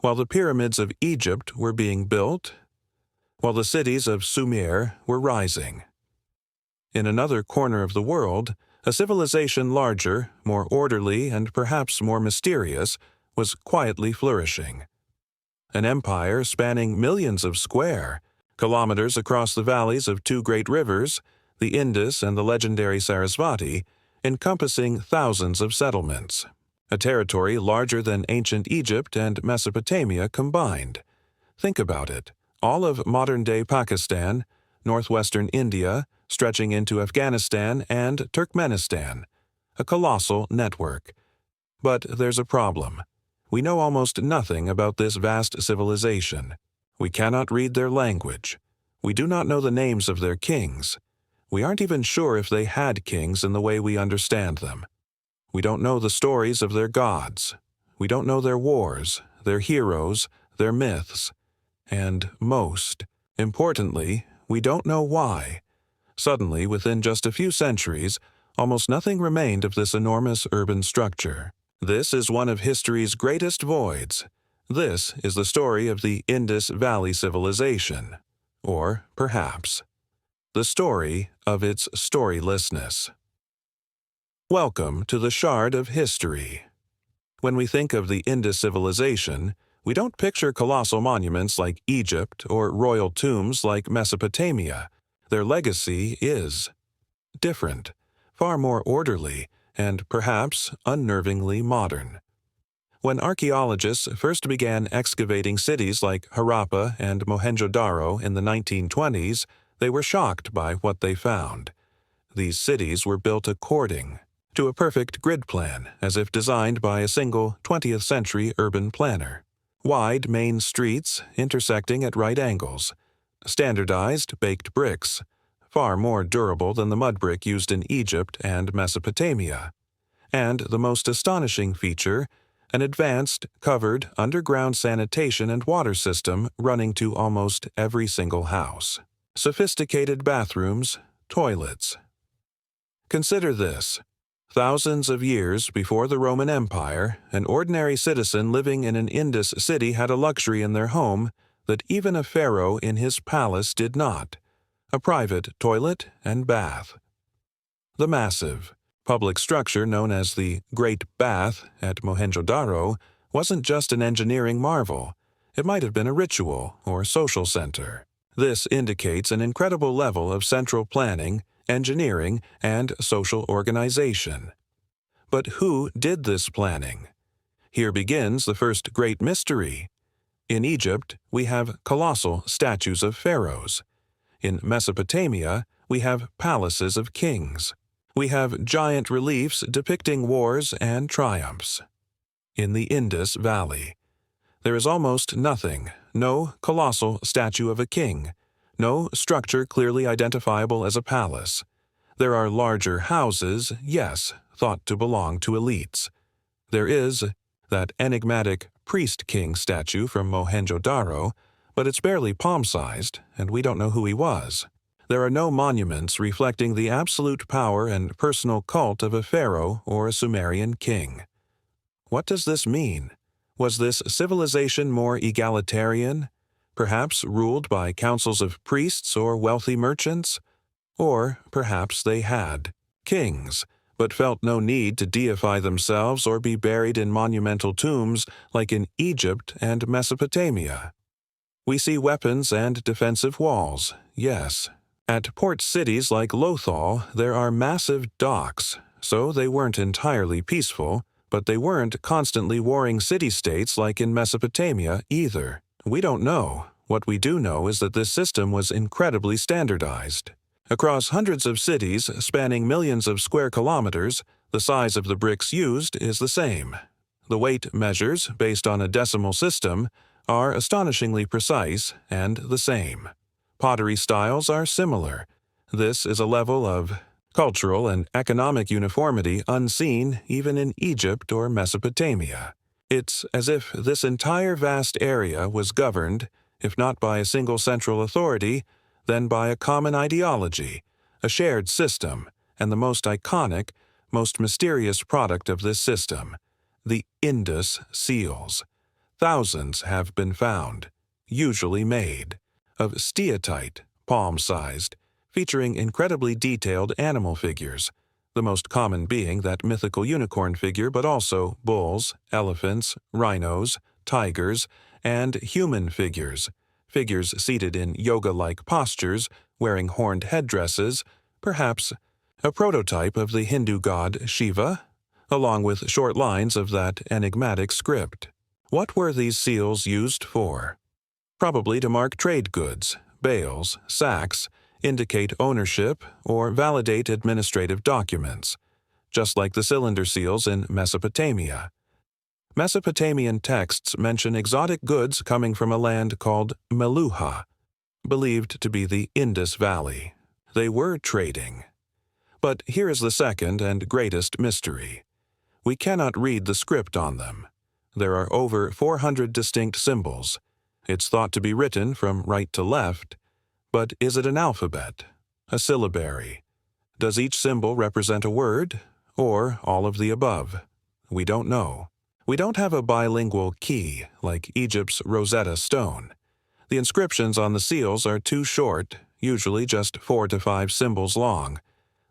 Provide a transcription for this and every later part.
while the pyramids of Egypt were being built, while the cities of Sumer were rising. In another corner of the world, a civilization larger, more orderly, and perhaps more mysterious was quietly flourishing. An empire spanning millions of square kilometers across the valleys of two great rivers, the Indus and the legendary Sarasvati, encompassing thousands of settlements. A territory larger than ancient Egypt and Mesopotamia combined. Think about it. All of modern-day Pakistan, northwestern India, stretching into Afghanistan and Turkmenistan. A colossal network. But there's a problem. We know almost nothing about this vast civilization. We cannot read their language. We do not know the names of their kings. We aren't even sure if they had kings in the way we understand them. We don't know the stories of their gods. We don't know their wars, their heroes, their myths. And most importantly, we don't know why. Suddenly, within just a few centuries, almost nothing remained of this enormous urban structure. This is one of history's greatest voids. This is the story of the Indus Valley Civilization. Or, perhaps, the story of its storylessness. Welcome to the Shard of History. When we think of the Indus Civilization, we don't picture colossal monuments like Egypt or royal tombs like Mesopotamia. Their legacy is different, far more orderly, and perhaps unnervingly modern. When archaeologists first began excavating cities like Harappa and Mohenjo-Daro in the 1920s, they were shocked by what they found. These cities were built according to a perfect grid plan, as if designed by a single 20th-century urban planner. Wide main streets intersecting at right angles. Standardized baked bricks, far more durable than the mud brick used in Egypt and Mesopotamia. And the most astonishing feature, an advanced, covered, underground sanitation and water system running to almost every single house. Sophisticated bathrooms, toilets. Consider this. Thousands of years before the Roman Empire, an ordinary citizen living in an Indus city had a luxury in their home that even a pharaoh in his palace did not: a private toilet and bath. The massive, public structure known as the Great Bath at Mohenjo-Daro wasn't just an engineering marvel. It might have been a ritual or social center. This indicates an incredible level of central planning, engineering, and social organization. But who did this planning? Here begins the first great mystery. In Egypt, we have colossal statues of pharaohs. In Mesopotamia, we have palaces of kings. We have giant reliefs depicting wars and triumphs. In the Indus Valley, there is almost nothing, no colossal statue of a king, no structure clearly identifiable as a palace. There are larger houses, yes, thought to belong to elites. There is that enigmatic priest-king statue from Mohenjo-Daro, but it's barely palm-sized, and we don't know who he was. There are no monuments reflecting the absolute power and personal cult of a pharaoh or a Sumerian king. What does this mean? Was this civilization more egalitarian, perhaps ruled by councils of priests or wealthy merchants? Or perhaps they had kings, but felt no need to deify themselves or be buried in monumental tombs like in Egypt and Mesopotamia. We see weapons and defensive walls, yes. At port cities like Lothal, there are massive docks, so they weren't entirely peaceful, but they weren't constantly warring city-states like in Mesopotamia either. We don't know. What we do know is that this system was incredibly standardized. Across hundreds of cities spanning millions of square kilometers, the size of the bricks used is the same. The weight measures, based on a decimal system, are astonishingly precise and the same. Pottery styles are similar. This is a level of cultural and economic uniformity unseen even in Egypt or Mesopotamia. It's as if this entire vast area was governed, if not by a single central authority, then by a common ideology, a shared system, and the most iconic, most mysterious product of this system, the Indus seals. thousands have been found, usually made, of steatite, palm-sized, featuring incredibly detailed animal figures, the most common being that mythical unicorn figure, but also bulls, elephants, rhinos, tigers, and human figures, figures seated in yoga-like postures, wearing horned headdresses, perhaps a prototype of the Hindu god Shiva, along with short lines of that enigmatic script. What were these seals used for? Probably to mark trade goods, bales, sacks, indicate ownership, or validate administrative documents, just like the cylinder seals in Mesopotamia. Mesopotamian texts mention exotic goods coming from a land called Meluha, believed to be the Indus Valley. They were trading. But here is the second and greatest mystery. We cannot read the script on them. There are over 400 distinct symbols. It's thought to be written from right to left, but is it an alphabet, a syllabary? Does each symbol represent a word, or all of the above? We don't know. We don't have a bilingual key like Egypt's Rosetta Stone. The inscriptions on the seals are too short, usually just 4 to 5 symbols long.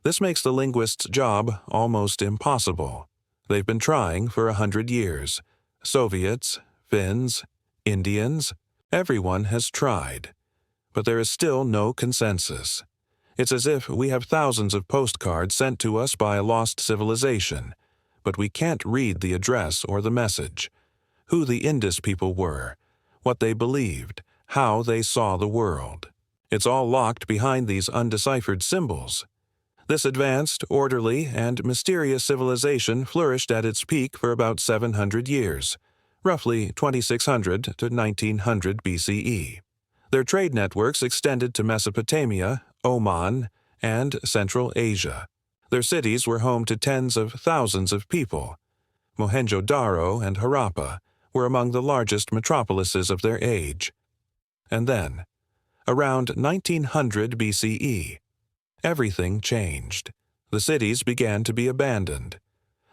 This makes the linguist's job almost impossible. They've been trying for 100 years. Soviets, Finns, Indians, everyone has tried. But there is still no consensus. It's as if we have thousands of postcards sent to us by a lost civilization, but we can't read the address or the message, who the Indus people were, what they believed, how they saw the world. It's all locked behind these undeciphered symbols. This advanced, orderly, and mysterious civilization flourished at its peak for about 700 years, roughly 2600 to 1900 BCE. Their trade networks extended to Mesopotamia, Oman, and Central Asia. Their cities were home to tens of thousands of people. Mohenjo-Daro and Harappa were among the largest metropolises of their age. And then, around 1900 BCE, everything changed. The cities began to be abandoned.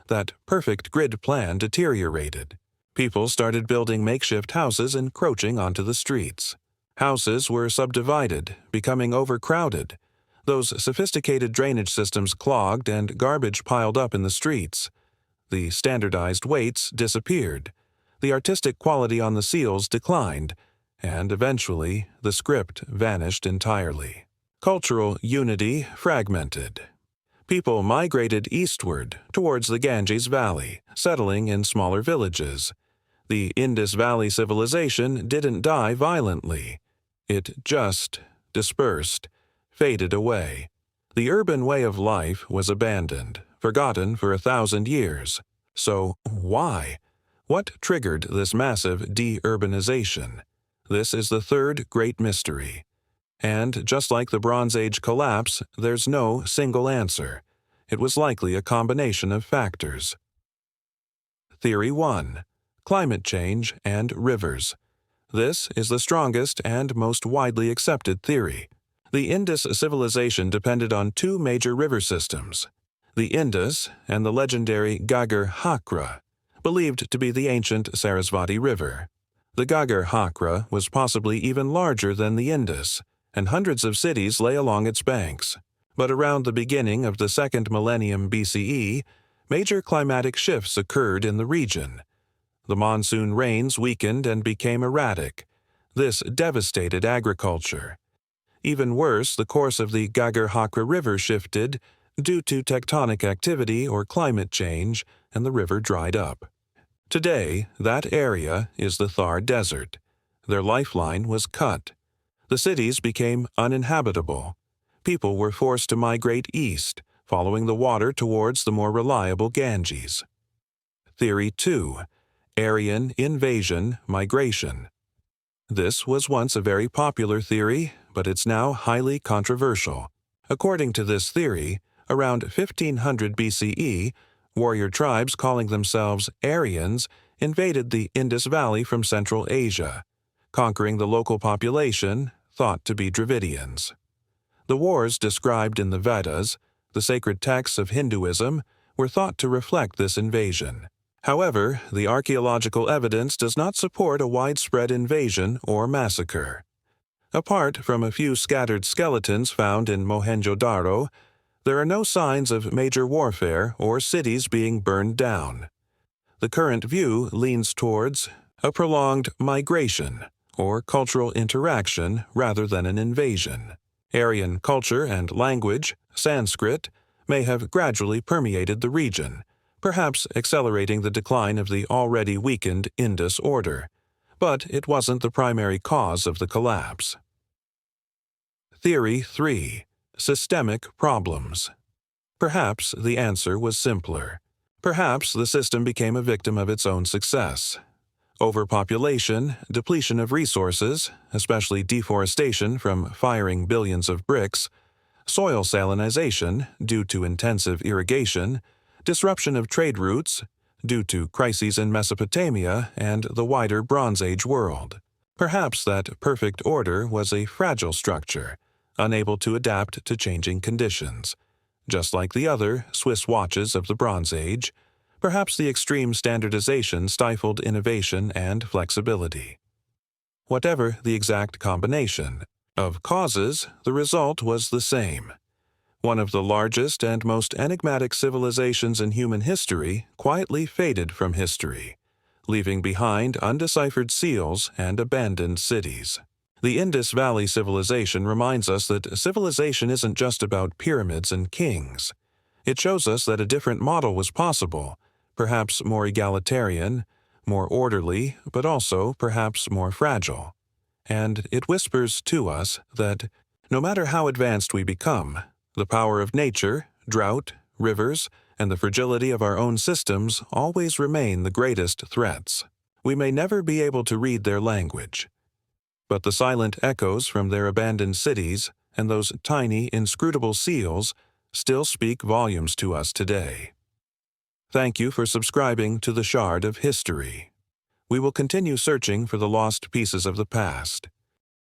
That perfect grid plan deteriorated. People started building makeshift houses encroaching onto the streets. Houses were subdivided, becoming overcrowded. Those sophisticated drainage systems clogged and garbage piled up in the streets. The standardized weights disappeared. The artistic quality on the seals declined, and eventually the script vanished entirely. Cultural unity fragmented. People migrated eastward towards the Ganges Valley, settling in smaller villages. The Indus Valley Civilization didn't die violently. It just dispersed, faded away. The urban way of life was abandoned, forgotten for 1,000 years. So why? What triggered this massive de-urbanization? This is the third great mystery. And just like the Bronze Age collapse, there's no single answer. It was likely a combination of factors. Theory 1. Climate change and rivers. This is the strongest and most widely accepted theory. The Indus civilization depended on 2 major river systems, the Indus and the legendary Ghaggar-Hakra, believed to be the ancient Sarasvati River. The Ghaggar-Hakra was possibly even larger than the Indus, and hundreds of cities lay along its banks. But around the beginning of the 2nd millennium BCE, major climatic shifts occurred in the region. The monsoon rains weakened and became erratic. This devastated agriculture. Even worse, the course of the Ghaggar-Hakra River shifted due to tectonic activity or climate change, and the river dried up. Today, that area is the Thar Desert. Their lifeline was cut. The cities became uninhabitable. People were forced to migrate east, following the water towards the more reliable Ganges. Theory 2. Aryan invasion migration. This was once a very popular theory, but it's now highly controversial. According to this theory, around 1500 BCE, warrior tribes calling themselves Aryans invaded the Indus Valley from Central Asia, conquering the local population, thought to be Dravidians. The wars described in the Vedas, the sacred texts of Hinduism, were thought to reflect this invasion. However, the archaeological evidence does not support a widespread invasion or massacre. Apart from a few scattered skeletons found in Mohenjo-Daro, there are no signs of major warfare or cities being burned down. The current view leans towards a prolonged migration or cultural interaction rather than an invasion. Aryan culture and language, Sanskrit, may have gradually permeated the region, perhaps accelerating the decline of the already weakened Indus order, but it wasn't the primary cause of the collapse. Theory 3. Systemic problems. Perhaps the answer was simpler. Perhaps the system became a victim of its own success. Overpopulation, depletion of resources, especially deforestation from firing billions of bricks, soil salinization due to intensive irrigation, disruption of trade routes due to crises in Mesopotamia and the wider Bronze Age world. Perhaps that perfect order was a fragile structure, unable to adapt to changing conditions. Just like the other Swiss watches of the Bronze Age, perhaps the extreme standardization stifled innovation and flexibility. Whatever the exact combination of causes, the result was the same. One of the largest and most enigmatic civilizations in human history quietly faded from history, leaving behind undeciphered seals and abandoned cities. The Indus Valley Civilization reminds us that civilization isn't just about pyramids and kings. It shows us that a different model was possible, perhaps more egalitarian, more orderly, but also perhaps more fragile. And it whispers to us that, no matter how advanced we become, the power of nature, drought, rivers, and the fragility of our own systems always remain the greatest threats. We may never be able to read their language, but the silent echoes from their abandoned cities and those tiny, inscrutable seals still speak volumes to us today. Thank you for subscribing to the Shard of History. We will continue searching for the lost pieces of the past.